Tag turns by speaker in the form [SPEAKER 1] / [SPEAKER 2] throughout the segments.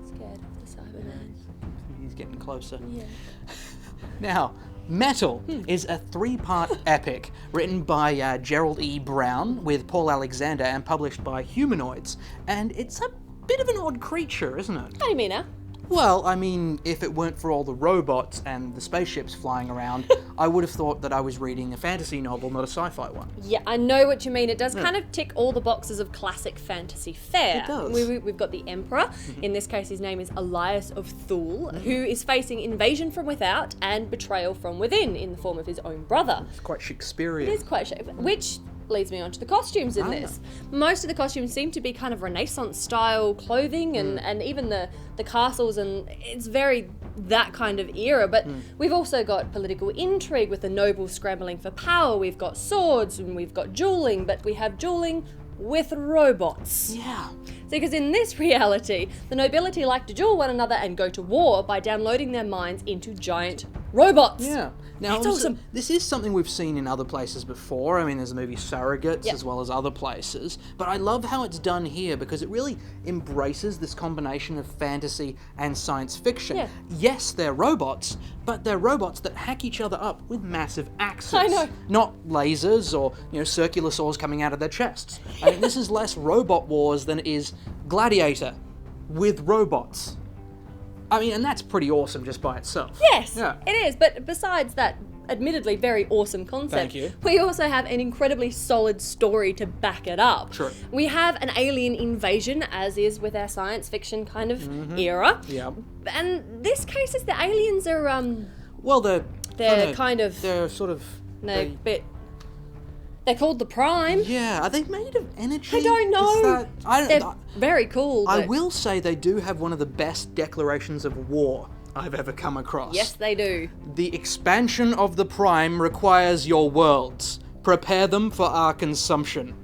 [SPEAKER 1] Scared of the Cyberman.
[SPEAKER 2] He's getting closer.
[SPEAKER 1] Yeah.
[SPEAKER 2] Now, Metal is a 3-part epic written by Gerald E. Brown with Paul Alexander and published by Humanoids. And it's a bit of an odd creature, isn't it?
[SPEAKER 1] How do you mean now?
[SPEAKER 2] Well, I mean, if it weren't for all the robots and the spaceships flying around, I would have thought that I was reading a fantasy novel, not a sci-fi one.
[SPEAKER 1] Yeah, I know what you mean. It does kind of tick all the boxes of classic fantasy fare.
[SPEAKER 2] It does.
[SPEAKER 1] We've got the Emperor. In this case, his name is Elias of Thule, who is facing invasion from without and betrayal from within in the form of his own brother.
[SPEAKER 2] It's quite Shakespearean.
[SPEAKER 1] It is quite which leads me on to the costumes in this. Most of the costumes seem to be kind of Renaissance style clothing and even the castles, and it's very that kind of era. But we've also got political intrigue with the nobles scrambling for power. We've got swords and we've got dueling, but we have dueling with robots.
[SPEAKER 2] Yeah.
[SPEAKER 1] Because in this reality, the nobility like to duel one another and go to war by downloading their minds into giant robots.
[SPEAKER 2] Yeah. Now,
[SPEAKER 1] That's awesome.
[SPEAKER 2] This is something we've seen in other places before. I mean, there's the movie Surrogates as well as other places. But I love how it's done here because it really embraces this combination of fantasy and science fiction.
[SPEAKER 1] Yeah.
[SPEAKER 2] Yes, they're robots, but they're robots that hack each other up with massive axes.
[SPEAKER 1] I know.
[SPEAKER 2] Not lasers or, circular saws coming out of their chests. I mean, this is less robot wars than it is Gladiator with robots. I mean, and that's pretty awesome just by itself.
[SPEAKER 1] Yes,
[SPEAKER 2] Yeah.
[SPEAKER 1] it is. But besides that admittedly very awesome concept,
[SPEAKER 2] Thank you.
[SPEAKER 1] we also have an incredibly solid story to back it up.
[SPEAKER 2] True.
[SPEAKER 1] We have an alien invasion, as is with our science fiction kind of era.
[SPEAKER 2] Yeah.
[SPEAKER 1] And this case is the aliens are
[SPEAKER 2] Well, they're
[SPEAKER 1] They're
[SPEAKER 2] sort of.
[SPEAKER 1] they're called the Prime.
[SPEAKER 2] Yeah, are they made of energy?
[SPEAKER 1] I don't know. They're
[SPEAKER 2] I
[SPEAKER 1] very cool.
[SPEAKER 2] I
[SPEAKER 1] but-
[SPEAKER 2] will say they do have one of the best declarations of war I've ever come across.
[SPEAKER 1] Yes, they do.
[SPEAKER 2] The expansion of the Prime requires your worlds. Prepare them for our consumption.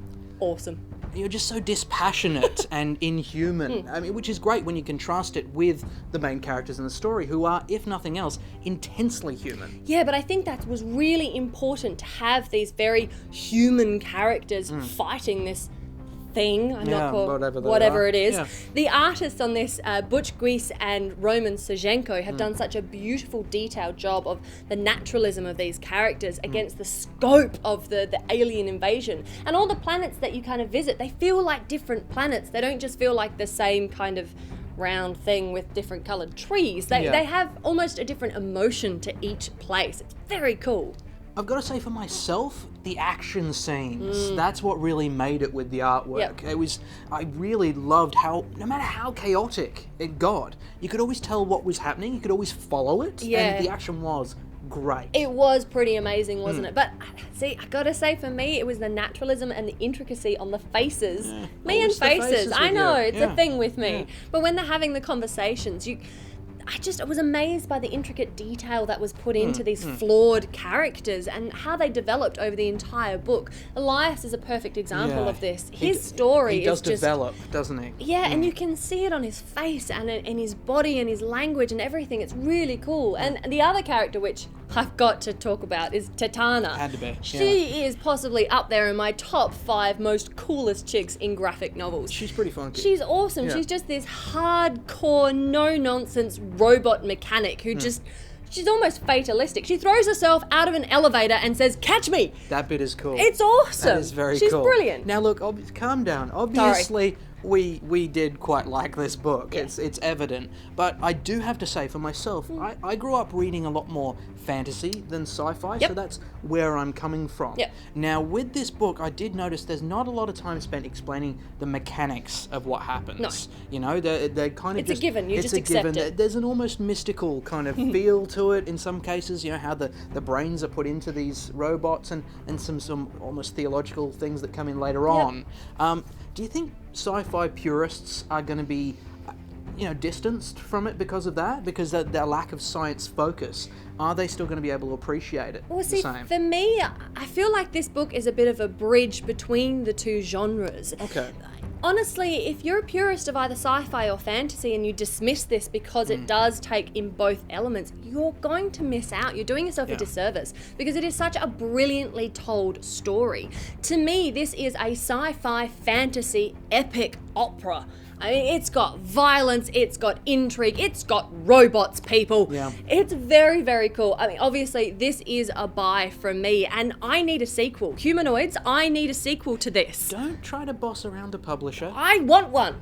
[SPEAKER 1] Awesome.
[SPEAKER 2] You're just so dispassionate and inhuman. I mean, which is great when you contrast it with the main characters in the story, who are, if nothing else, intensely human.
[SPEAKER 1] Yeah, but I think that was really important to have these very human characters fighting this thing. I'm not called whatever it is.
[SPEAKER 2] Yeah.
[SPEAKER 1] The artists on this, Butch Guice and Roman Sojenko, have done such a beautiful, detailed job of the naturalism of these characters against the scope of the alien invasion. And all the planets that you kind of visit, they feel like different planets. They don't just feel like the same kind of round thing with different coloured trees. They have almost a different emotion to each place. It's very cool.
[SPEAKER 2] I've got to say, for myself, the action scenes, that's what really made it with the artwork.
[SPEAKER 1] Yep.
[SPEAKER 2] I really loved how, no matter how chaotic it got, you could always tell what was happening, you could always follow it,
[SPEAKER 1] Yeah.
[SPEAKER 2] and the action was great.
[SPEAKER 1] It was pretty amazing, wasn't it? But see, I gotta say, for me, it was the naturalism and the intricacy on the faces. Me and
[SPEAKER 2] always the
[SPEAKER 1] faces.
[SPEAKER 2] faces
[SPEAKER 1] I
[SPEAKER 2] with
[SPEAKER 1] know,
[SPEAKER 2] you.
[SPEAKER 1] it's
[SPEAKER 2] Yeah.
[SPEAKER 1] a thing with me.
[SPEAKER 2] Yeah.
[SPEAKER 1] But when they're having the conversations, I was amazed by the intricate detail that was put into these flawed characters and how they developed over the entire book. Elias is a perfect example of this. His story
[SPEAKER 2] he does
[SPEAKER 1] is just...
[SPEAKER 2] develop, doesn't he?
[SPEAKER 1] Yeah, and you can see it on his face and in his body and his language and everything. It's really cool. And the other character, which I've got to talk about, is Titana.
[SPEAKER 2] Had to be.
[SPEAKER 1] She is possibly up there in my top 5 most coolest chicks in graphic novels.
[SPEAKER 2] She's pretty funky.
[SPEAKER 1] She's awesome.
[SPEAKER 2] Yeah.
[SPEAKER 1] She's just this hardcore, no-nonsense robot mechanic who just... She's almost fatalistic. She throws herself out of an elevator and says, "Catch me!"
[SPEAKER 2] That bit is cool.
[SPEAKER 1] It's awesome.
[SPEAKER 2] That is very
[SPEAKER 1] She's
[SPEAKER 2] cool.
[SPEAKER 1] brilliant.
[SPEAKER 2] Now look, calm down. Obviously, we did quite like this book.
[SPEAKER 1] Yeah.
[SPEAKER 2] It's evident. But I do have to say, for myself, I grew up reading a lot more fantasy than sci-fi, so that's where I'm coming from.
[SPEAKER 1] Yep.
[SPEAKER 2] Now, with this book, I did notice there's not a lot of time spent explaining the mechanics of what happens.
[SPEAKER 1] No.
[SPEAKER 2] You know, they're kind of
[SPEAKER 1] It's a
[SPEAKER 2] just...
[SPEAKER 1] given. You
[SPEAKER 2] it's
[SPEAKER 1] just
[SPEAKER 2] a
[SPEAKER 1] accept
[SPEAKER 2] given.
[SPEAKER 1] it.
[SPEAKER 2] There's an almost mystical kind of feel to it in some cases, you know, how the brains are put into these robots and some almost theological things that come in later on. Do you think sci-fi purists are going to be, distanced from it because of that? Because of their lack of science focus? Are they still going to be able to appreciate it
[SPEAKER 1] Well,
[SPEAKER 2] the
[SPEAKER 1] see,
[SPEAKER 2] same?
[SPEAKER 1] for me, I feel like this book is a bit of a bridge between the two genres.
[SPEAKER 2] Okay.
[SPEAKER 1] honestly, if you're a purist of either sci-fi or fantasy and you dismiss this because it does take in both elements, you're going to miss out. You're doing yourself a disservice because it is such a brilliantly told story. To me, this is a sci-fi fantasy epic opera. I mean, it's got violence, it's got intrigue, it's got robots, people.
[SPEAKER 2] Yeah.
[SPEAKER 1] It's very, very cool. I mean, obviously, this is a buy from me, and I need a sequel. Humanoids, I need a sequel to this.
[SPEAKER 2] Don't try to boss around a publisher.
[SPEAKER 1] I want one.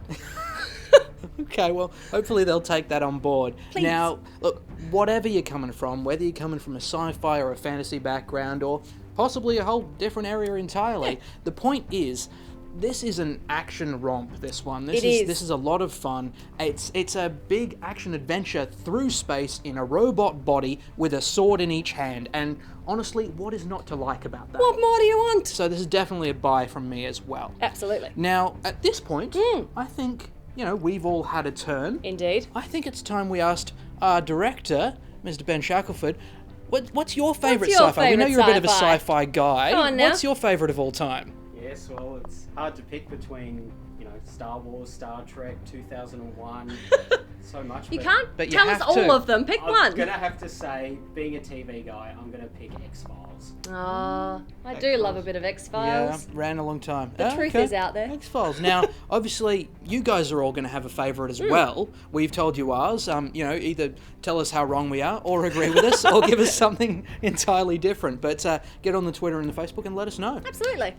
[SPEAKER 2] Okay, well, hopefully they'll take that on board.
[SPEAKER 1] Please.
[SPEAKER 2] Now, look, whatever you're coming from, whether you're coming from a sci-fi or a fantasy background, or possibly a whole different area entirely, the point is, this is an action romp, this one. This is a lot of fun. It's a big action adventure through space in a robot body with a sword in each hand. And honestly, what is not to like about that?
[SPEAKER 1] What more do you want?
[SPEAKER 2] So this is definitely a buy from me as well.
[SPEAKER 1] Absolutely.
[SPEAKER 2] Now, at this point, I think, we've all had a turn.
[SPEAKER 1] Indeed.
[SPEAKER 2] I think it's time we asked our director, Mr. Ben Shackelford, what's your favourite
[SPEAKER 1] your
[SPEAKER 2] sci-fi? We know you're a bit of a
[SPEAKER 1] sci-fi?
[SPEAKER 2] sci-fi guy.
[SPEAKER 1] Come on now.
[SPEAKER 2] What's your favourite of all time?
[SPEAKER 3] Yes, well, it's hard to pick between, Star Wars, Star Trek, 2001, so much.
[SPEAKER 1] You can't
[SPEAKER 2] But you
[SPEAKER 1] tell us
[SPEAKER 2] have
[SPEAKER 1] all
[SPEAKER 2] to.
[SPEAKER 1] of them. Pick
[SPEAKER 3] I'm
[SPEAKER 1] one.
[SPEAKER 3] going to have to say, being a TV guy, I'm going to pick X-Files.
[SPEAKER 1] Oh, I do love a bit of
[SPEAKER 2] Yeah,
[SPEAKER 1] X-Files.
[SPEAKER 2] ran a long time.
[SPEAKER 1] The truth is out there.
[SPEAKER 2] X-Files. Now, obviously, you guys are all going to have a favourite as well. We've told you ours. Either tell us how wrong we are, or agree with us, or give us something entirely different. But get on the Twitter and the Facebook and let us know.
[SPEAKER 1] Absolutely.